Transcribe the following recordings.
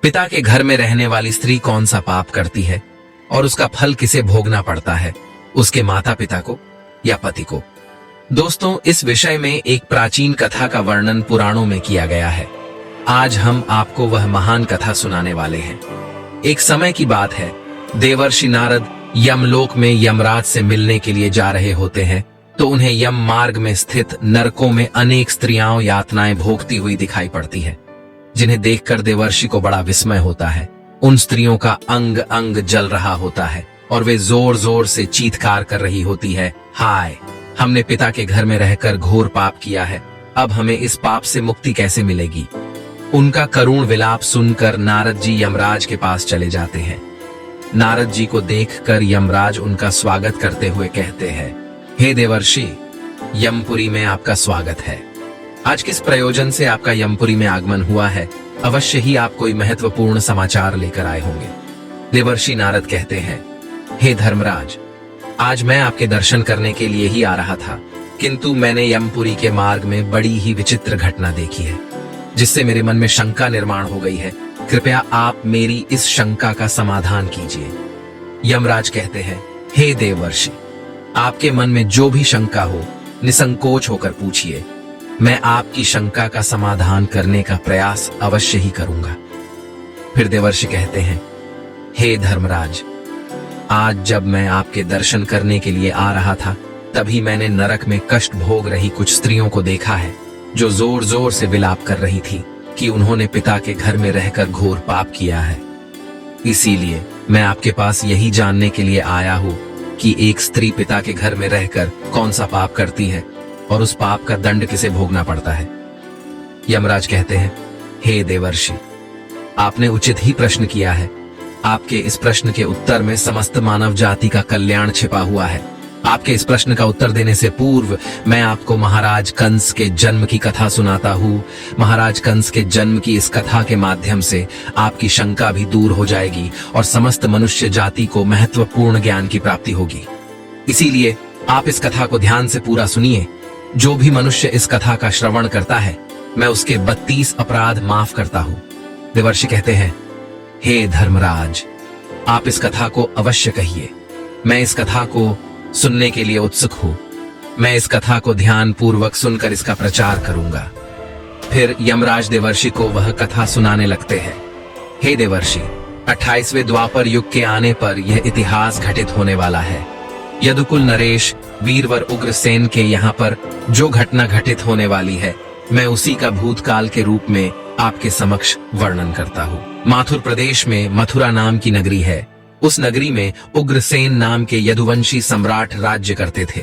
पिता के घर में रहने वाली स्त्री कौन सा पाप करती है और उसका फल किसे भोगना पड़ता है, उसके माता पिता को या पति को? दोस्तों, इस विषय में एक प्राचीन कथा का वर्णन पुराणों में किया गया है। आज हम आपको वह महान कथा सुनाने वाले हैं। एक समय की बात है, देवर्षि नारद यमलोक में यमराज से मिलने के लिए जा रहे होते हैं तो उन्हें यम मार्ग में स्थित नरकों में अनेक स्त्रियां यातनाएं भोगती हुई दिखाई पड़ती है, जिन्हें देखकर देवर्षि को बड़ा विस्मय होता है। उन स्त्रियों का अंग अंग जल रहा होता है और वे जोर जोर से चीत्कार कर रही होती है, हाय, हमने पिता के घर में रहकर घोर पाप किया है, अब हमें इस पाप से मुक्ति कैसे मिलेगी? उनका करुण विलाप सुनकर नारद जी यमराज के पास चले जाते हैं। नारद जी को देखकर यमराज उनका स्वागत करते हुए कहते हैं, हे देवर्षि, यमपुरी में आपका स्वागत है। आज किस प्रयोजन से आपका यमपुरी में आगमन हुआ है? अवश्य ही आप कोई महत्वपूर्ण समाचार लेकर आए होंगे। देवर्षि नारद कहते हैं, हे धर्मराज, आज मैं आपके दर्शन करने के लिए ही आ रहा था, किंतु मैंने यमपुरी के मार्ग में बड़ी ही विचित्र घटना देखी है, जिससे मेरे मन में शंका निर्माण हो गई है। कृपया आप मेरी इस शंका का समाधान कीजिए। यमराज कहते हैं, हे देवर्षि, आपके मन में जो भी शंका हो, निसंकोच होकर पूछिए। मैं आपकी शंका का समाधान करने का प्रयास अवश्य ही करूंगा। फिर देवर्षि कहते हैं, हे धर्मराज, आज जब मैं आपके दर्शन करने के लिए आ रहा था, तभी मैंने नरक में कष्ट भोग रही कुछ स्त्रियों को देखा है, जो जोर जोर से विलाप कर रही थी कि उन्होंने पिता के घर में रहकर घोर पाप किया है। इसीलिए मैं आपके पास यही जानने के लिए आया हूं कि एक स्त्री पिता के घर में रहकर कौन सा पाप करती है और उस पाप का दंड किसे भोगना पड़ता है। यमराज कहते हैं, हे देवर्षि, आपने उचित ही प्रश्न किया है। आपके इस प्रश्न के उत्तर में समस्त मानव जाति का कल्याण छिपा हुआ है। आपके इस प्रश्न का उत्तर देने से पूर्व मैं आपको महाराज कंस के जन्म की कथा सुनाता हूँ। महाराज कंस के जन्म की इस कथा के माध्यम से आपकी शंका भी दूर हो जाएगी और समस्त मनुष्य जाति को महत्वपूर्ण ज्ञान की प्राप्ति होगी। इसीलिए आप इस कथा को ध्यान से पूरा सुनिए। जो भी मनुष्य इस कथा का श्रवण करता है, मैं उसके 32 अपराध माफ करता हूँ। देवर्षि कहते हैं, हे धर्मराज, आप इस कथा को अवश्य कहिए। मैं इस कथा को सुनने के लिए उत्सुक हूँ। मैं इस कथा को ध्यान पूर्वक सुनकर इसका प्रचार करूंगा। फिर यमराज देवर्षि को वह कथा सुनाने लगते हैं। हे देवर्षि, 28वें द्वापर युग के आने पर यह इतिहास घटित होने वाला है। यदुकुल नरेश वीरवर उग्रसेन के यहाँ पर जो घटना घटित होने वाली है, मैं उसी का भूतकाल के रूप में आपके समक्ष वर्णन करता हूँ। माथुर प्रदेश में मथुरा नाम की नगरी है। उस नगरी में उग्रसेन नाम के यदुवंशी सम्राट राज्य करते थे।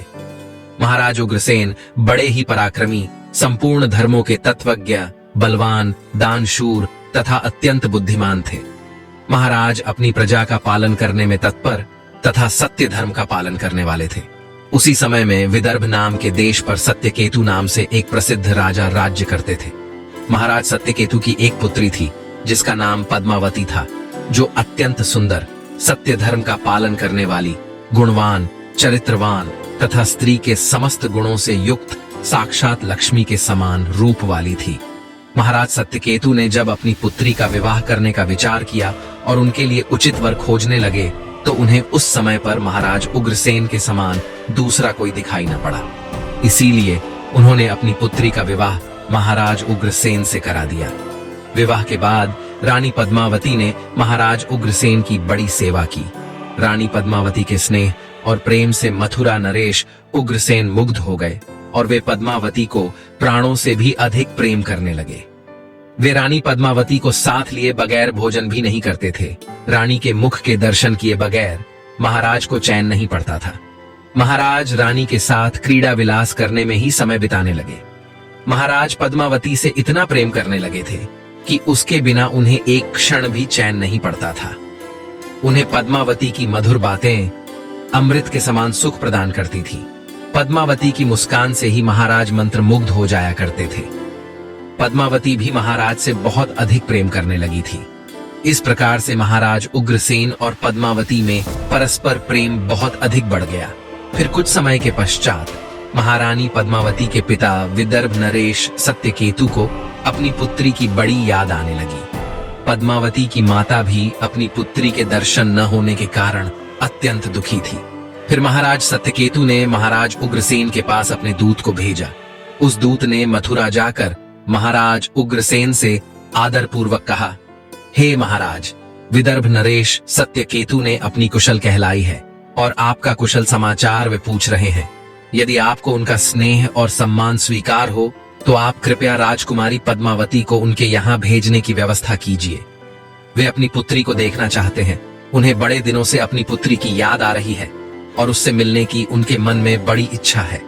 महाराज उग्रसेन बड़े ही पराक्रमी, संपूर्ण धर्मों के तत्वज्ञ, बलवान, दानशूर तथा अत्यंत बुद्धिमान थे। महाराज अपनी प्रजा का पालन करने में तत्पर तथा सत्य धर्म का पालन करने वाले थे। उसी समय में विदर्भ नाम के देश पर सत्यकेतु नाम से एक प्रसिद्ध राजा राज्य करते थे। महाराज सत्यकेतु की एक पुत्री थी, जिसका नाम पद्मावती था, जो अत्यंत सुंदर, सत्य धर्म का पालन करने वाली, गुणवान, चरित्रवान तथा स्त्री के समस्त गुणों से युक्त साक्षात लक्ष्मी के समान रूप वाली थी। महाराज सत्यकेतु ने जब अपनी पुत्री का विवाह करने का विचार किया और उनके लिए उचित वर खोजने लगे, तो उन्हें उस समय पर महाराज उग्रसेन के समान दूसरा कोई दिखाई न पड़ा। इसीलिए उन्होंने अपनी पुत्री का विवाह महाराज उग्रसेन से करा दिया। विवाह के बाद रानी पद्मावती ने महाराज उग्रसेन की बड़ी सेवा की। रानी पद्मावती के स्नेह और प्रेम से मथुरा नरेश उग्रसेन मुग्ध हो गए और वे पद्मावती को प्राणों से भी अधिक प्रेम करने लगे। वे रानी पद्मावती को साथ लिए बगैर भोजन भी नहीं करते थे। रानी के मुख के दर्शन किए बगैर महाराज को चैन नहीं पड़ता था। महाराज रानी के साथ क्रीड़ा विलास करने में ही समय बिताने लगे। महाराज पद्मावती से इतना प्रेम करने लगे थे कि उसके बिना उन्हें एक क्षण भी चैन नहीं पड़ता था। उन्हें पद्मावती की मधुर बातें अमृत के समान सुख प्रदान करती थी। पद्मावती की मुस्कान से ही महाराज मंत्रमुग्ध हो जाया करते थे। पद्मावती भी महाराज से बहुत अधिक प्रेम करने लगी थी। इस प्रकार से महाराज उग्रसेन और पद्मावती में परस्पर प्रेम बहुत अधिक बढ़ गया। फिर कुछ समय के पश्चात महारानी पद्मावती के पिता विदर्भ नरेश सत्यकेतु को अपनी पुत्री की बड़ी याद आने लगी। पद्मावती की माता भी अपनी पुत्री के दर्शन न होने के कारण अत्यंत दुखी थी। फिर महाराज सत्यकेतु ने महाराज उग्रसेन के पास अपने दूत को भेजा। उस दूत ने मथुरा जाकर महाराज उग्रसेन से आदर पूर्वक कहा, हे महाराज, विदर्भ नरेश सत्यकेतु ने अपनी कुशल कहलाई है और आपका कुशल समाचार वे पूछ रहे हैं। यदि आपको उनका स्नेह और सम्मान स्वीकार हो तो आप कृपया राजकुमारी पद्मावती को उनके यहाँ भेजने की व्यवस्था कीजिए। वे अपनी पुत्री को देखना चाहते हैं। उन्हें बड़े दिनों से अपनी पुत्री की याद आ रही है और उससे मिलने की उनके मन में बड़ी इच्छा है।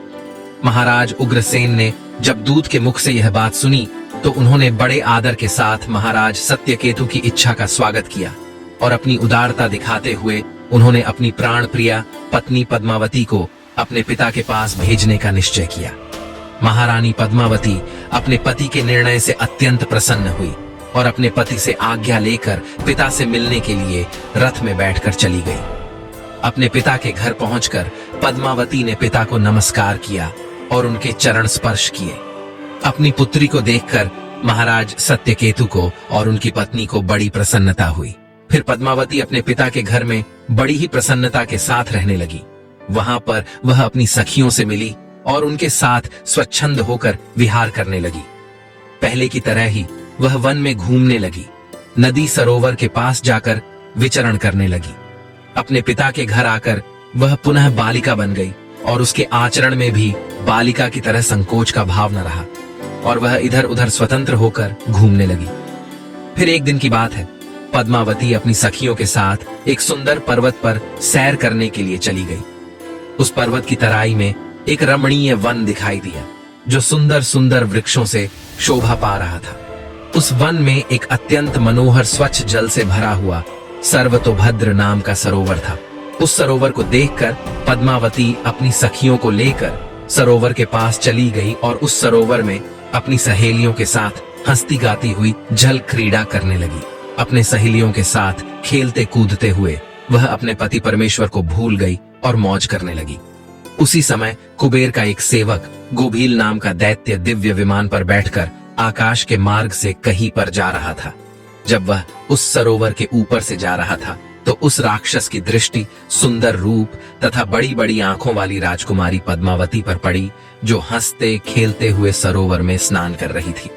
महाराज उग्रसेन ने जब दूत के मुख से यह बात सुनी तो उन्होंने बड़े आदर के साथ महाराज सत्यकेतु की इच्छा का स्वागत किया और अपनी उदारता दिखाते हुए उन्होंने अपनी प्राण प्रिया पत्नी पद्मावती को अपने पिता के पास भेजने का निश्चय किया। महारानी पद्मावती अपने पति के निर्णय से अत्यंत प्रसन्न हुई और अपने पति से आज्ञा लेकर पिता से मिलने के लिए रथ में बैठकर चली गई। अपने पिता के घर पहुंचकर पद्मावती ने पिता को नमस्कार किया और उनके चरण स्पर्श किए। अपनी पुत्री को देखकर महाराज सत्यकेतु को और उनकी पत्नी को बड़ी प्रसन्नता हुई। फिर पद्मावती अपने पिता के घर में बड़ी ही प्रसन्नता के साथ रहने लगी। वहां पर वह अपनी सखियों से मिली और उनके साथ स्वच्छंद होकर विहार करने लगी। पहले की तरह ही वह वन में घूमने लगी, नदी सरोवर के पास जाकर विचरण करने लगी। अपने पिता के घर आकर वह पुनः बालिका बन गई और उसके आचरण में भी बालिका की तरह संकोच का भाव न रहा और वह इधर उधर स्वतंत्र होकर घूमने लगी। फिर एक दिन की बात है, पद्मावती अपनी सखियों के साथ एक सुंदर पर्वत पर सैर करने के लिए चली गई। उस पर्वत की तराई में एक रमणीय वन दिखाई दिया जो सुंदर सुंदर वृक्षों से शोभा पा रहा था। उस वन में एक अत्यंत मनोहर स्वच्छ जल से भरा हुआ सर्वतोभद्र नाम का सरोवर था। उस सरोवर को देखकर पद्मावती अपनी सखियों को लेकर सरोवर के पास चली गई और उस सरोवर में अपनी सहेलियों के साथ हंसती गाती हुई जल क्रीड़ा करने लगी। अपने सहेलियों के साथ खेलते कूदते हुए वह अपने पति परमेश्वर को भूल गई और मौज करने लगी। उसी समय कुबेर का एक सेवक गोभील नाम का दैत्य दिव्य विमान पर बैठकर आकाश के मार्ग से कहीं पर जा रहा था। जब वह उस सरोवर के ऊपर से जा रहा था तो उस राक्षस की दृष्टि सुंदर रूप तथा बड़ी बड़ी आंखों वाली राजकुमारी पद्मावती पर पड़ी जो हंसते खेलते हुए सरोवर में स्नान कर रही थी।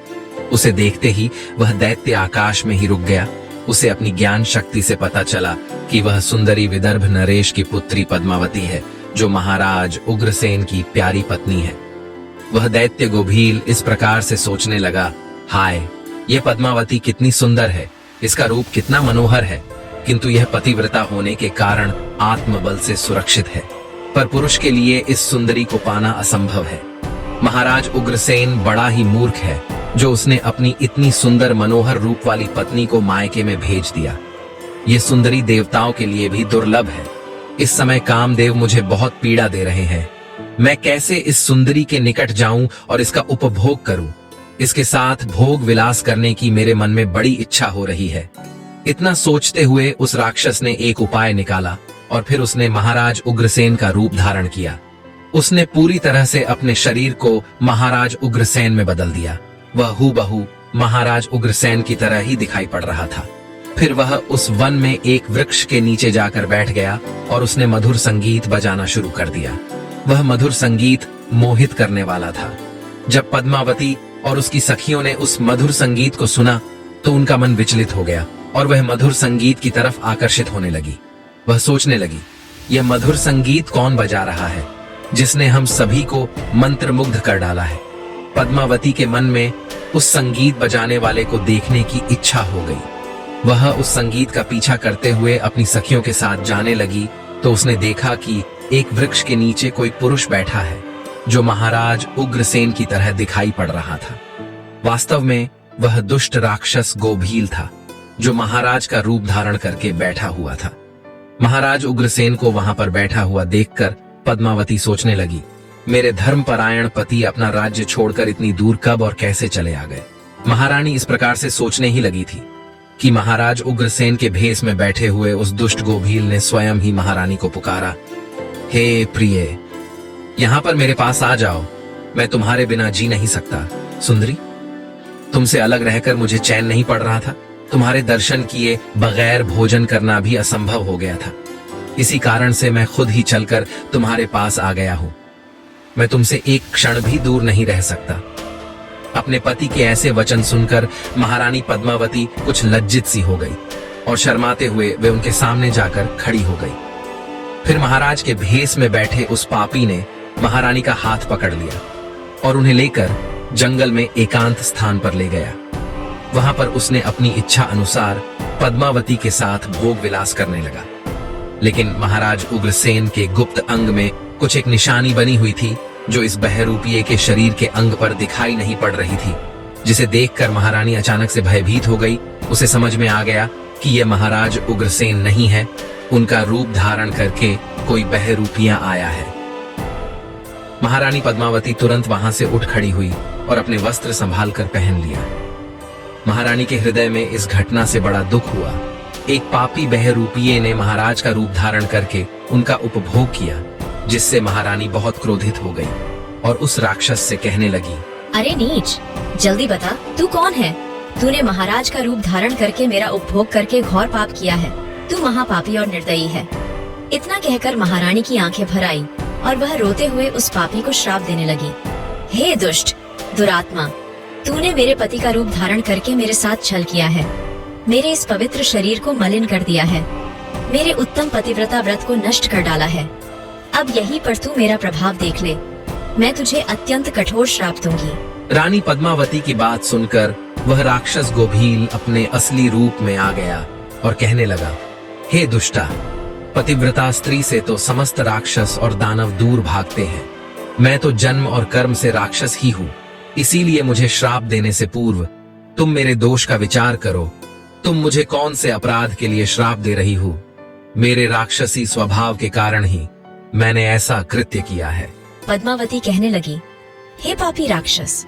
उसे देखते ही वह दैत्य आकाश में ही रुक गया। उसे अपनी ज्ञान शक्ति से पता चला कि वह सुंदरी विदर्भ नरेश की पुत्री पद्मावती है जो महाराज उग्रसेन की प्यारी पत्नी है। वह दैत्य गोभील इस प्रकार से सोचने लगा, हाय, यह पद्मावती कितनी सुंदर है, इसका रूप कितना मनोहर है, किंतु यह पतिव्रता होने के कारण आत्मबल से सुरक्षित है, पर पुरुष के लिए इस सुंदरी को पाना असंभव है। महाराज उग्रसेन बड़ा ही मूर्ख है जो उसने अपनी इतनी सुंदर मनोहर रूप वाली पत्नी को मायके में भेज दिया। ये सुंदरी देवताओं के लिए भी दुर्लभ है। इस समय कामदेव मुझे बहुत पीड़ा दे रहे हैं। मैं कैसे इस सुंदरी के निकट जाऊं और इसका उपभोग करूं? इसके साथ भोग विलास करने की मेरे मन में बड़ी इच्छा हो रही है। इतना सोचते हुए उस राक्षस ने एक उपाय निकाला और फिर उसने महाराज उग्रसेन का रूप धारण किया। उसने पूरी तरह से अपने शरीर को महाराज उग्रसेन में बदल दिया। वह हूबहू महाराज उग्रसेन की तरह ही दिखाई पड़ रहा था। फिर वह उस वन में एक वृक्ष के नीचे जाकर बैठ गया और उसने मधुर संगीत बजाना शुरू कर दिया। वह मधुर संगीत मोहित करने वाला था। जब पद्मावती और उसकी सखियों ने उस मधुर संगीत को सुना तो उनका मन विचलित हो गया और वह मधुर संगीत की तरफ आकर्षित होने लगी। वह सोचने लगी, यह मधुर संगीत कौन बजा रहा है जिसने हम सभी को मंत्रमुग्ध कर डाला है? पद्मावती के मन में उस संगीत बजाने वाले को देखने की इच्छा हो गई। वह उस संगीत का पीछा करते हुए अपनी सखियों के साथ जाने लगी तो उसने देखा कि एक वृक्ष के नीचे कोई पुरुष बैठा है जो महाराज उग्रसेन की तरह दिखाई पड़ रहा था। वास्तव में वह दुष्ट राक्षस गोभील था जो महाराज का रूप धारण करके बैठा हुआ था। महाराज उग्रसेन को वहां पर बैठा हुआ देखकर पद्मावती सोचने लगी, मेरे धर्मपरायण पति अपना राज्य छोड़कर इतनी दूर कब और कैसे चले आ गए? महारानी इस प्रकार से सोचने ही लगी थी कि महाराज उग्रसेन के भेष में बैठे हुए उस दुष्ट गोभील ने स्वयं ही महारानी को पुकारा, हे प्रिय, यहाँ पर मेरे पास आ जाओ, मैं तुम्हारे बिना जी नहीं सकता। सुंदरी, तुमसे अलग रहकर मुझे चैन नहीं पड़ रहा था। तुम्हारे दर्शन किए बगैर भोजन करना भी असंभव हो गया था। इसी कारण से मैं खुद ही चलकर तुम्हारे पास आ गया हूं। मैं तुमसे एक क्षण भी दूर नहीं रह सकता। अपने पति के ऐसे वचन सुनकर महारानी पद्मावती कुछ लज्जित सी हो गई और शर्माते हुए वे उनके सामने जाकर खड़ी हो गई। फिर महाराज के भेष में बैठे उस पापी ने महारानी का हाथ पकड़ लिया और उन्हें लेकर जंगल में एकांत स्थान पर ले गया। वहां पर उसने अपनी इच्छा अनुसार पद्मावती के साथ भोग विलास करने लगा। लेकिन महाराज उग्रसेन के गुप्त अंग में कुछ एक निशानी बनी हुई थी जो इस बहरूपिये के शरीर के अंग पर दिखाई नहीं पड़ रही थी, जिसे देखकर महारानी अचानक से भयभीत हो गई। उसे समझ में आ गया कि यह महाराज उग्रसेन नहीं है, उनका रूप धारण करके कोई बहरूपिया आया है। महारानी पद्मावती तुरंत वहां से उठ खड़ी हुई और अपने वस्त्र संभाल कर पहन लिया। महारानी के हृदय में इस घटना से बड़ा दुख हुआ। एक पापी बहरूपिये ने महाराज का रूप धारण करके उनका उपभोग किया, जिससे महारानी बहुत क्रोधित हो गई और उस राक्षस से कहने लगी, अरे नीच, जल्दी बता तू कौन है? तूने महाराज का रूप धारण करके मेरा उपभोग करके घोर पाप किया है। तू महापापी और निर्दयी है। इतना कहकर महारानी की आंखें भर आई और वह रोते हुए उस पापी को श्राप देने लगी। हे दुष्ट, दुरात्मा, तूने मेरे पति का रूप धारण करके मेरे साथ छल किया है। मेरे इस पवित्र शरीर को मलिन कर दिया है। मेरे उत्तम पतिव्रता व्रत को नष्ट कर डाला है। अब यहीं पर तू मेरा प्रभाव देख ले। मैं तुझे अत्यंत कठोर श्राप दूंगी। रानी पद्मावती की बात सुनकर वह राक्षस गोभील अपने असली रूप में आ गया और कहने लगा, हे दुष्टा, पतिव्रता स्त्री से तो समस्त राक्षस और दानव दूर भागते हैं। मैं तो जन्म और कर्म से राक्षस ही हूँ, इसीलिए मुझे श्राप देने से पूर्व तुम मेरे दोष का विचार करो। तुम मुझे कौन से अपराध के लिए श्राप दे रही हो? मेरे राक्षसी स्वभाव के कारण ही मैंने ऐसा कृत्य किया है। पद्मावती कहने लगी, हे पापी राक्षस,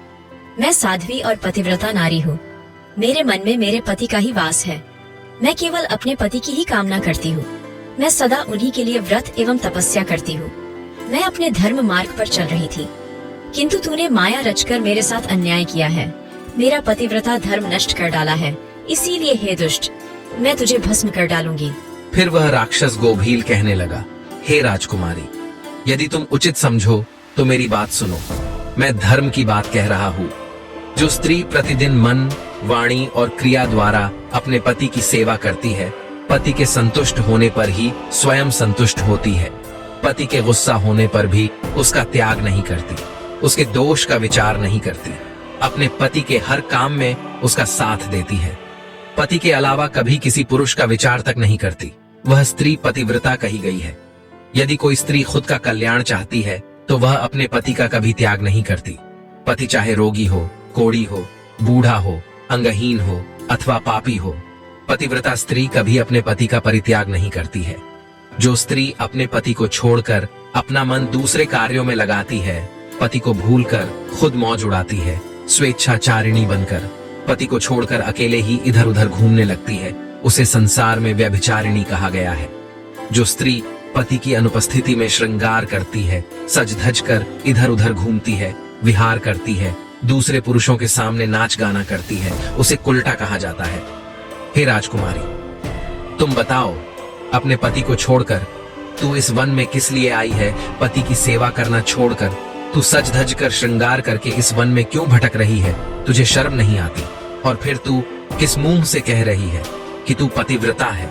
मैं साध्वी और पतिव्रता नारी हूँ। मेरे मन में मेरे पति का ही वास है। मैं केवल अपने पति की ही कामना करती हूँ। मैं सदा उन्हीं के लिए व्रत एवं तपस्या करती हूँ। मैं अपने धर्म मार्ग पर चल रही थी, किंतु तूने माया रचकर मेरे साथ अन्याय किया है। मेरा पतिव्रता धर्म नष्ट कर डाला है। इसीलिए हे दुष्ट, मैं तुझे भस्म कर डालूंगी। फिर वह राक्षस गोभील कहने लगा, हे राजकुमारी, यदि तुम उचित समझो तो मेरी बात सुनो। मैं धर्म की बात कह रहा हूँ। जो स्त्री प्रतिदिन मन, वाणी और क्रिया द्वारा अपने पति की सेवा करती है, पति के संतुष्ट होने पर ही स्वयं संतुष्ट होती है। पति के गुस्सा होने पर भी उसका त्याग नहीं करती, उसके दोष का विचार नहीं करती, अपने पति के हर काम में उसका साथ देती है। पति के अलावा कभी किसी पुरुष का विचार तक नहीं करती। वह स्त्री पतिव्रता कही गई है। यदि कोई स्त्री खुद का कल्याण चाहती है तो वह अपने पति का कभी त्याग नहीं करती। पति चाहे रोगी हो, कोढ़ी हो, बूढ़ा हो, अंगहीन हो अथवा पापी हो, पतिव्रता स्त्री कभी अपने पति का परित्याग नहीं करती है। जो स्त्री अपने पति को छोड़कर अपना मन दूसरे कार्यों में लगाती है, पति को भूलकर खुद मौज उड़ाती है, स्वेच्छाचारिणी बनकर पति को छोड़कर अकेले ही इधर उधर घूमने लगती है, उसे संसार में व्यभिचारिणी कहा गया है। जो स्त्री पति की अनुपस्थिति में श्रृंगार करती है, सज धज कर इधर उधर घूमती है, विहार करती है, दूसरे पुरुषों के सामने नाच गाना करती है, उसे कुल्टा कहा जाता है। हे राजकुमारी, तुम बताओ, अपने पति को छोड़कर तू इस वन में किस लिए आई है? पति की सेवा करना छोड़कर तू सज धज कर श्रृंगार करके इस वन में क्यों भटक रही है? तुझे शर्म नहीं आती? और फिर तू किस मुंह से कह रही है कि तू पतिव्रता है?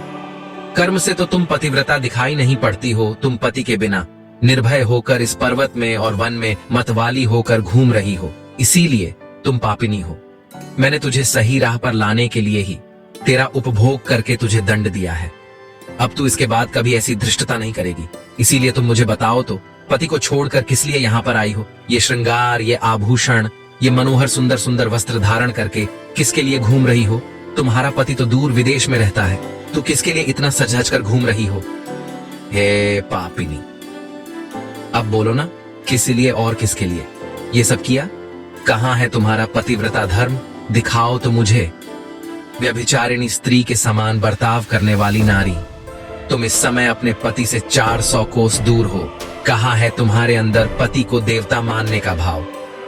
कर्म से तो तुम पतिव्रता दिखाई नहीं पड़ती हो। तुम पति के बिना निर्भय होकर इस पर्वत में और वन में मतवाली होकर घूम रही हो, इसीलिए तुम पापिनी हो। मैंने तुझे सही राह पर लाने के लिए ही तेरा उपभोग करके तुझे दंड दिया है। अब तू इसके बाद कभी ऐसी धृष्टता नहीं करेगी। इसीलिए तुम मुझे बताओ तो, पति को छोड़कर किस लिए यहाँ पर आई हो? ये श्रृंगार, ये आभूषण, ये मनोहर सुंदर सुंदर वस्त्र धारण करके किसके लिए घूम रही हो? तुम्हारा पति तो दूर विदेश में रहता है, तू किसके लिए इतना सज धज कर घूम रही हो? हे पापिनी, अब बोलो ना, किस लिए और किसके लिए ये सब किया? कहाँ है तुम्हारा पतिव्रता धर्म? दिखाओ तो मुझे। व्यभिचारिणी स्त्री के समान बर्ताव करने वाली नारी, तुम इस समय अपने पति से 400 कोस दूर हो। कहाँ है तुम्हारे अंदर पति को देवता मानने का भाव?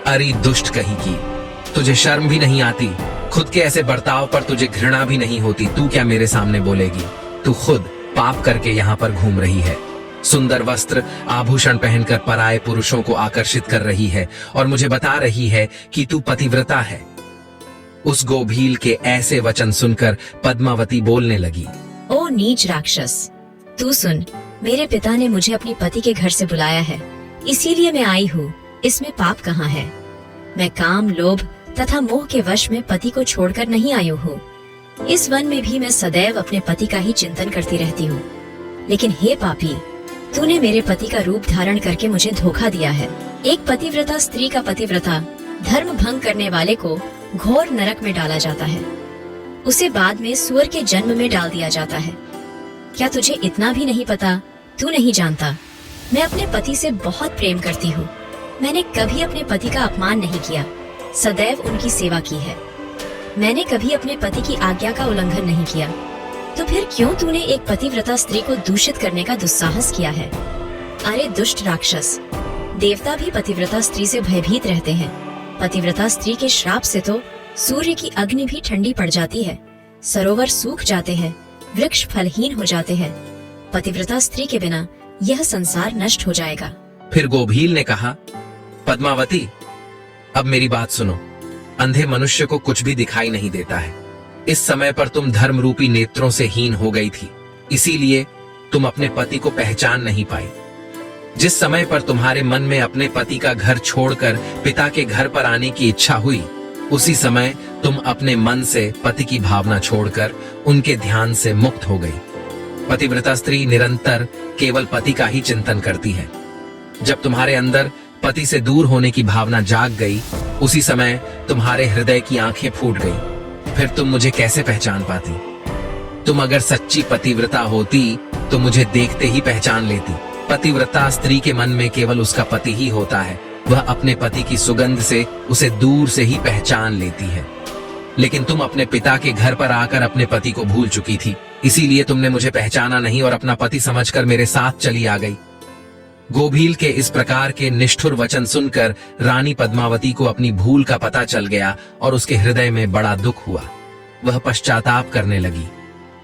अरे दुष्ट कहीं की, तुझे शर्म भी नहीं आती? खुद के ऐसे बर्ताव पर तुझे घृणा भी नहीं होती, तू क्या मेरे सामने बोलेगी? तू खुद पाप करके यहाँ पर घूम रही है, सुंदर वस्त्र आभूषण पहनकर पराये पुरुषों को आकर्षित कर रही है और मुझे बता रही है कि तू पतिव्रता है। उस गोभील के ऐसे वचन सुनकर पद्मावती बोलने लगी, ओ नीच राक्षस, तू सुन, मेरे पिता ने मुझे अपनी पति के घर से बुलाया है, इसीलिए मैं आई हूँ। इसमें पाप कहाँ है? मैं काम, लोभ तथा मोह के वश में पति को छोड़कर नहीं आई हूँ। इस वन में भी मैं सदैव अपने पति का ही चिंतन करती रहती हूँ। लेकिन हे पापी, तूने मेरे पति का रूप धारण करके मुझे धोखा दिया है। एक पतिव्रता स्त्री का पतिव्रता धर्म भंग करने वाले को घोर नरक में डाला जाता है, उसे बाद में सूअर के जन्म में डाल दिया जाता है। क्या तुझे इतना भी नहीं पता? तू नहीं जानता, मैं अपने पति से बहुत प्रेम करती हूँ। मैंने कभी अपने पति का अपमान नहीं किया, सदैव उनकी सेवा की है। मैंने कभी अपने पति की आज्ञा का उल्लंघन नहीं किया। तो फिर क्यों तूने एक पतिव्रता स्त्री को दूषित करने का दुस्साहस किया है? अरे दुष्ट राक्षस, देवता भी पतिव्रता स्त्री से भयभीत रहते हैं। पतिव्रता स्त्री के श्राप से तो सूर्य की अग्नि भी ठंडी पड़ जाती है, सरोवर सूख जाते हैं, वृक्ष फलहीन हो जाते हैं। पतिव्रता स्त्री के बिना यह संसार नष्ट हो जाएगा। फिर गोभील ने कहा, पद्मावती, अब मेरी बात सुनो। अंधे मनुष्य को कुछ भी दिखाई नहीं देता है। इस समय पर तुम धर्म रूपी नेत्रों से हीन हो गई थी, इसीलिए तुम अपने पति को पहचान नहीं पाई। जिस समय पर तुम्हारे मन में अपने पति का घर छोड़कर पिता के घर पर आने की इच्छा हुई, उसी समय तुम अपने मन से पति की भावना छोड़कर उनके ध्यान से मुक्त हो गई। पतिव्रता स्त्री निरंतर केवल पति का ही चिंतन करती है। जब तुम्हारे अंदर पति से दूर होने की भावना जाग गई, उसी समय तुम्हारे हृदय की आंखें फूट गई। फिर तुम मुझे कैसे पहचान पाती? तुम अगर सच्ची पतिव्रता होती तो मुझे देखते ही पहचान लेती। पतिव्रता स्त्री के मन में केवल उसका पति ही होता है, वह अपने पति की सुगंध से उसे दूर से ही पहचान लेती है। लेकिन तुम अपने पिता के घर पर आकर अपने पति को भूल चुकी थी, इसीलिए तुमने मुझे पहचाना नहीं और अपना पति समझकर मेरे साथ चली आ गई। गोभील के इस प्रकार के निष्ठुर वचन सुनकर रानी पद्मावती को अपनी भूल का पता चल गया और उसके हृदय में बड़ा दुख हुआ। वह पश्चाताप करने लगी।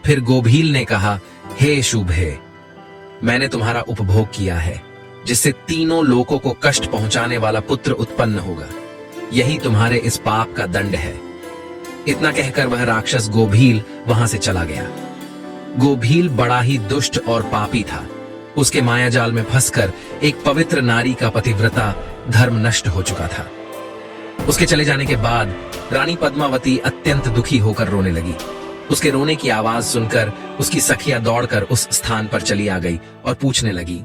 फिर गोभील ने कहा, हे शुभे, मैंने तुम्हारा उपभोग किया है, जिससे तीनों लोगों को कष्ट पहुंचाने वाला पुत्र उत्पन्न होगा। यही तुम्हारे इस पाप का दंड है। इतना कहकर वह राक्षस गोभील वहां से चला गया। गोभील बड़ा ही दुष्ट और पापी था। उसके मायाजाल में फंसकर एक पवित्र नारी का पतिव्रता धर्म नष्ट हो चुका था। उसके चले जाने के बाद रानी पद्मावती अत्यंत दुखी होकर रोने लगी। उसके रोने की आवाज सुनकर उसकी सखियां दौड़कर उस स्थान पर चली आ गई और पूछने लगी,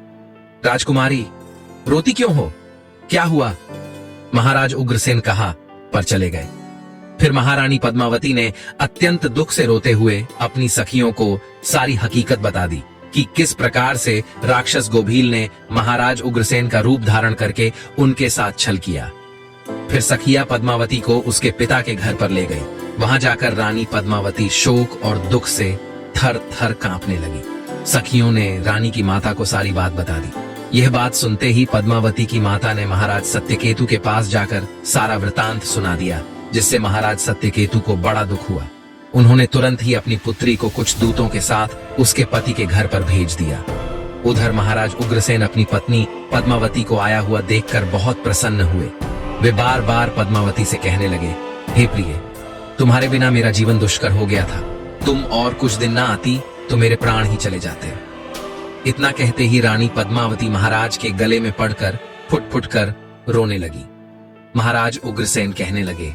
राजकुमारी, रोती क्यों हो? क्या हुआ? महाराज उग्रसेन कहा पर चले गए। फिर महारानी पद्मावती ने अत्यंत दुख से रोते हुए अपनी सखियों को सारी हकीकत बता दी कि किस प्रकार से राक्षस गोभील ने महाराज उग्रसेन का रूप धारण करके उनके साथ छल किया। फिर सखिया पद्मावती को उसके पिता के घर पर ले गई। वहां जाकर रानी पद्मावती शोक और दुख से थर थर कांपने लगी। सखियों ने रानी की माता को सारी बात बता दी। यह बात सुनते ही पद्मावती की माता ने महाराज सत्यकेतु के पास जाकर सारा वृतांत सुना दिया, जिससे महाराज सत्यकेतु को बड़ा दुख हुआ। उन्होंने तुरंत ही अपनी पुत्री को कुछ दूतों के साथ उसके पति के घर पर भेज दिया। उधर महाराज उग्रसेन अपनी पत्नी पद्मावती को आया हुआ देखकर बहुत प्रसन्न हुए। वे बार बार पद्मावती से कहने लगे, हे प्रिय, तुम्हारे बिना मेरा जीवन दुष्कर हो गया था। तुम और कुछ दिन ना आती तो मेरे प्राण ही चले जाते। इतना कहते ही रानी पद्मावती महाराज के गले में पड़कर फुट फुट कर रोने लगी। महाराज उग्रसेन कहने लगे,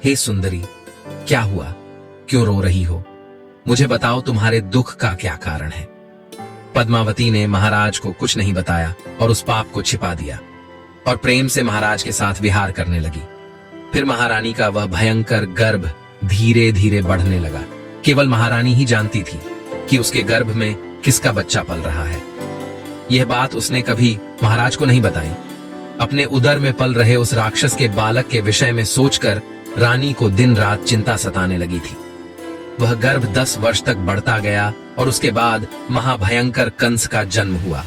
हे सुंदरी, क्या हुआ? क्यों रो रही हो? मुझे बताओ, तुम्हारे दुख का क्या कारण है? पद्मावती ने महाराज को कुछ नहीं बताया और उस पाप को छिपा दिया और प्रेम से महाराज के साथ विहार करने लगी। फिर महारानी का वह भयंकर गर्भ धीरे धीरे बढ़ने लगा। केवल महारानी ही जानती थी कि उसके गर्भ में किसका बच्चा पल रहा है। यह बात उसने कभी महाराज को नहीं बताई। अपने उदर में पल रहे उस राक्षस के बालक के विषय में सोचकर रानी को दिन रात चिंता सताने लगी थी। वह गर्भ 10 वर्ष तक बढ़ता गया और उसके बाद महाभयंकर कंस का जन्म हुआ।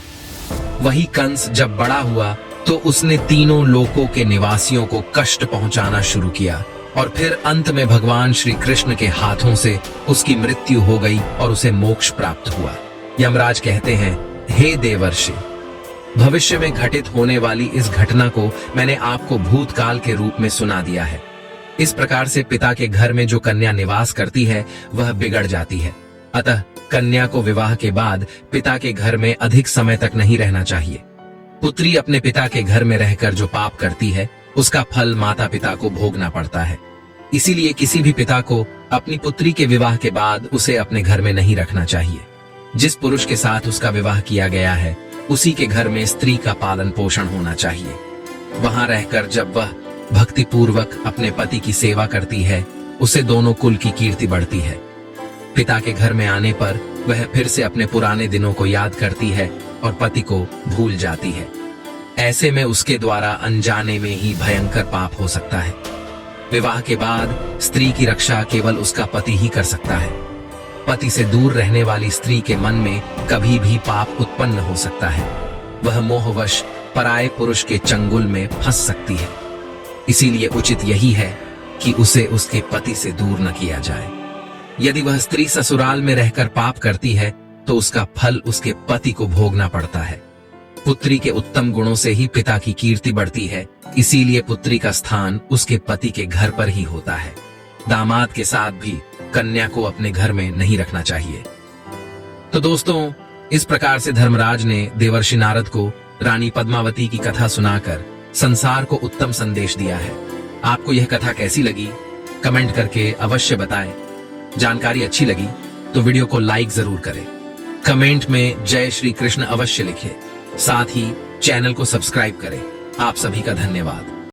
वही कंस जब बड़ा हुआ तो उसने तीनों लोकों के निवासियों को कष्ट पहुंचाना शुरू किया और फिर अंत में भगवान श्री कृष्ण के हाथों से उसकी मृत्यु हो गई और उसे मोक्ष प्राप्त हुआ। यमराज कहते हैं, हे देवर्षि, भविष्य में घटित होने वाली इस घटना को मैंने आपको भूतकाल के रूप में सुना दिया है। इस प्रकार से पिता के घर में जो कन्या निवास करती है वह बिगड़ जाती है। अतः कन्या को विवाह के बाद पिता के घर में अधिक समय तक नहीं रहना चाहिए। पुत्री अपने पिता के घर में रहकर जो पाप करती है उसका फल माता पिता को भोगना पड़ता है। इसीलिए किसी भी पिता को अपनी पुत्री के विवाह के बाद उसे अपने घर में नहीं रखना चाहिए। जिस पुरुष के साथ उसका विवाह किया गया है उसी के घर में स्त्री का पालन पोषण होना चाहिए। वहां रहकर जब वह भक्ति पूर्वक अपने पति की सेवा करती है उसे दोनों कुल की कीर्ति बढ़ती है। पिता के घर में आने पर वह फिर से अपने पुराने दिनों को याद करती है और पति को भूल जाती है। ऐसे में उसके द्वारा अनजाने में ही भयंकर पाप हो सकता है। विवाह के बाद स्त्री की रक्षा केवल उसका पति ही कर सकता है। पति से दूर रहने वाली स्त्री के मन में कभी भी पाप उत्पन्न हो सकता है। वह मोहवश पराये पुरुष के चंगुल में फंस सकती है। इसीलिए उचित यही है कि उसे उसके पति से दूर न किया जाए। यदि वह स्त्री ससुराल में रहकर पाप करती है तो उसका फल उसके पति को भोगना पड़ता है। पुत्री के उत्तम गुणों से ही पिता की कीर्ति बढ़ती है, इसीलिए पुत्री का स्थान उसके पति के घर पर ही होता है। दामाद के साथ भी कन्या को अपने घर में नहीं रखना चाहिए। तो दोस्तों, इस प्रकार से धर्मराज ने देवर्षि नारद को रानी पद्मावती की कथा सुनाकर संसार को उत्तम संदेश दिया है। आपको यह कथा कैसी लगी कमेंट करके अवश्य बताएं। जानकारी अच्छी लगी तो वीडियो को लाइक जरूर करें। कमेंट में जय श्री कृष्ण अवश्य लिखें। साथ ही चैनल को सब्सक्राइब करें। आप सभी का धन्यवाद।